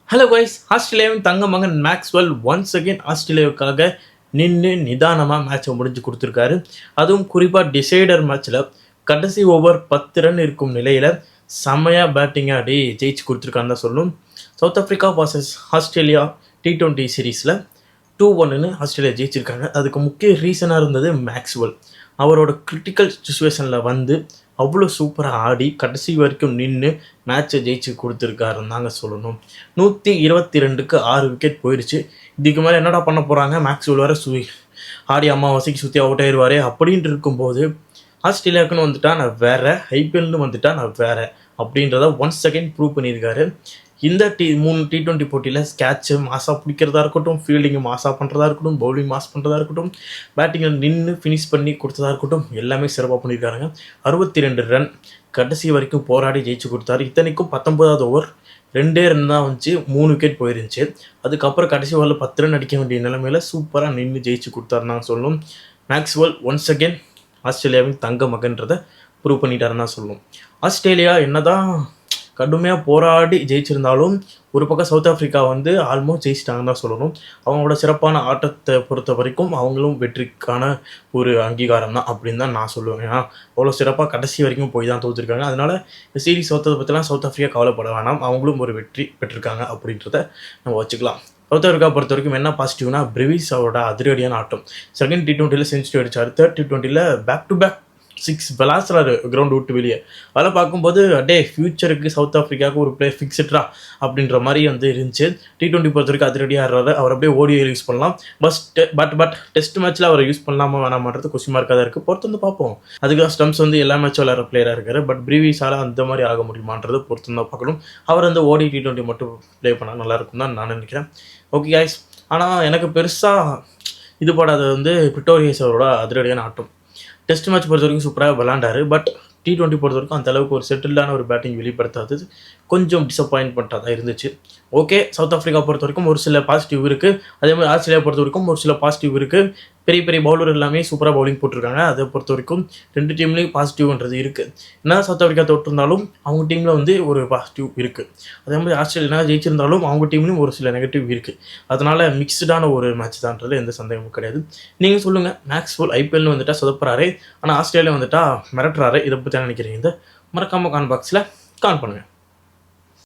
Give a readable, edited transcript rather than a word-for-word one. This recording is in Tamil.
ஹலோ கைஸ், ஆஸ்திரேலியாவின் தங்க மகன் மேக்ஸ்வெல் ஒன்ஸ் அகெயின் ஆஸ்திரேலியாவுக்காக நின்று நிதானமாக மேட்சை முடிஞ்சு கொடுத்துருக்காரு. அதுவும் குறிப்பாக டிசைடர் மேட்ச்சில் கடைசி ஓவர் 10 ரன் இருக்கும் நிலையில் செம்மையாக பேட்டிங் ஆடி ஜெயிச்சு கொடுத்துருக்கான்னு தான் சொல்லணும். South Africa vs Australia T20 சீரீஸில் 2-1 ஆஸ்திரேலியா ஜெயிச்சிருக்காங்க. அதுக்கு முக்கிய ரீசனாக இருந்தது மேக்ஸ்வெல். அவரோட கிரிட்டிக்கல் சுச்சுவேஷனில் வந்து அவ்வளோ சூப்பராக ஆடி கடைசி வரைக்கும் நின்று மேட்சை ஜெயிச்சு கொடுத்துருக்காருன்னு தாங்க சொல்லணும். 122க்கு 6 விக்கெட் போயிடுச்சு. இதுக்கு மேலே என்னடா பண்ண போகிறாங்க, மேக்ஸ்வெல் வேறு ஆடி அம்மாவாசைக்கு சுற்றி அவுட் ஆயிடுவார் அப்படின்ட்டு இருக்கும்போது ஆஸ்திரேலியாவுக்குன்னு வந்துட்டா நான் வேறு, ஐபிஎல்னு வந்துட்டா நான் வேறு அப்படின்றத ஒன்ஸ் செகண்ட் ப்ரூவ் பண்ணியிருக்காரு. இந்த 3 T20 போட்டியில் ஸ்கேட்சு மாசாக பிடிக்கிறதா இருக்கட்டும், ஃபீல்டிங்கு மாசாக பண்ணுறதா இருக்கட்டும், பவுலிங் மாஸ் பண்ணுறதா இருக்கட்டும், பேட்டிங்கில் நின்று ஃபினிஷ் பண்ணி கொடுத்ததா இருக்கட்டும், எல்லாமே சிறப்பாக பண்ணியிருக்காருங்க. 62 ரன் கடைசி வரைக்கும் போராடி ஜெயிச்சு கொடுத்தாரு. இத்தனைக்கும் 19வது ஓவர் 2 ரன் தான் வந்துச்சு, 3 விக்கெட் போயிருந்துச்சு. அதுக்கப்புறம் கடைசி ஓவரில் 10 ரன் அடிக்க வேண்டிய நிலைமையில் சூப்பராக நின்று ஜெயிச்சு கொடுத்தாருன்னு தான் சொல்லணும். மேக்ஸ்வெல் ஒன்ஸ் அகெயின் ஆஸ்திரேலியாவின் தங்க மகன்றதை ப்ரூவ் பண்ணிட்டாருன்னு தான் சொல்லணும். ஆஸ்திரேலியா என்னதான் கடுமையாக போராடி ஜெயிச்சிருந்தாலும் ஒரு பக்கம் சவுத் ஆஃப்ரிக்கா வந்து ஆல்மோஸ்ட் ஜெயிச்சிட்டாங்கன்னு தான் சொல்லணும். அவங்களோட சிறப்பான ஆட்டத்தை பொறுத்த வரைக்கும் அவங்களும் வெற்றிக்கான ஒரு அங்கீகாரம் தான் அப்படின்னு தான் நான் சொல்லுவேன். ஏன்னா அவ்வளோ சிறப்பாக கடைசி வரைக்கும் போய் தான் தோற்றுருக்காங்க. அதனால் இந்த சீரீஸ் தோற்றதை பற்றிலாம் சவுத் ஆஃப்ரிக்கா கவலைப்பட வேணாம், அவங்களும் ஒரு வெற்றி பெற்றிருக்காங்க அப்படின்றத நம்ம வச்சுக்கலாம். சவுத் ஆஃப்ரிக்கா பொறுத்த வரைக்கும் என்ன பாசிட்டிவ்னா, பிரிவிஸ் அவரோட அதிரடியான ஆட்டம். செகண்ட் T20 செஞ்சுரி அடிச்சார், third T20 back to back 6 விளாசுறாரு கிரவுண்ட் விட்டு வெளியே. அதெல்லாம் பார்க்கும்போது அடே ஃபியூச்சருக்கு சவுத் ஆஃப்ரிக்காவுக்கு ஒரு பிளேயர் ஃபிக்ஸ்டா அப்படின்ற மாதிரி வந்து இருந்துச்சு. T20 பொறுத்த வரைக்கும் அதிரடியாக ஆடுறாரு. அவர் அப்படியே ஓடிஐ யூஸ் பண்ணலாம். பட் டெஸ்ட் மேட்ச்சில் அவரை யூஸ் பண்ணலாமா வேணாமன்றது கொஸ்டின் மார்க்காக தான் இருக்குது. பொறுத்து வந்து பார்ப்போம். அதுக்கு ஸ்டம்ப்ஸ் வந்து எல்லா மேட்சும் விளையாடுற பிளேயராக இருக்காரு. பட் பிரிவிஸால் அந்த மாதிரி ஆக முடியுமான்றது பொறுத்து தான் பார்க்கணும். அவர் வந்து ஓடி T20 மட்டும் ப்ளே பண்ணால் நல்லாயிருக்கும் தான் நான் நினைக்கிறேன். ஓகே காய்ஸ், ஆனால் எனக்கு பெருசாக இது படாதது வந்து பிரிட்டோரியஸ் அவரோட அதிரடியான ஆட்டம். டெஸ்ட் மேட்ச் பொறுத்த வரைக்கும் சூப்பராக விளாண்டாரு. பட் T20 பொறுத்த வரைக்கும் அந்தளவுக்கு ஒரு செட்டில்டான ஒரு பேட்டிங் வெளிப்படுத்தாதது கொஞ்சம் டிசப்பாயின்மெண்ட்டாக தான் இருந்துச்சு. ஓகே, சவுத் ஆஃப்ரிக்கா பொறுத்த வரைக்கும் ஒரு சில பாசிட்டிவ் இருக்குது. அதே மாதிரி ஆஸ்திரேலியா பொறுத்த வரைக்கும் ஒரு சில பாசிட்டிவ் இருக்குது. பெரிய பெரிய பவுலர் எல்லாமே சூப்பராக பவுலிங் போட்டிருக்காங்க. அதை பொறுத்த வரைக்கும் 2 டீம்லேயும் பாசிட்டிவ்ன்றது இருக்குது. என்ன சவுத் ஆஃப்ரிக்கா தோற்றிருந்தாலும் அவங்க டீமில் வந்து ஒரு பாசிட்டிவ் இருக்குது. அதே மாதிரி ஆஸ்திரேலியா ஜெயிச்சிருந்தாலும் அவங்க டீம்லேயும் ஒரு சில நெகட்டிவ் இருக்குது. அதனால் மிக்ஸ்டான ஒரு மேட்ச் தான்றது எந்த சந்தேகமும் கிடையாது. நீங்கள் சொல்லுங்கள், மேக்ஸ்வெல் ஐபிஎல்னு வந்துட்டால் சொதப்புறாரு, ஆனால் ஆஸ்திரேலியா வந்துட்டால் மிரட்டுறாரு. இதை பற்றி நினைக்கிறீங்க? இந்த மறக்காமல் கான் பாக்ஸில் கான் பண்ணுங்கள்.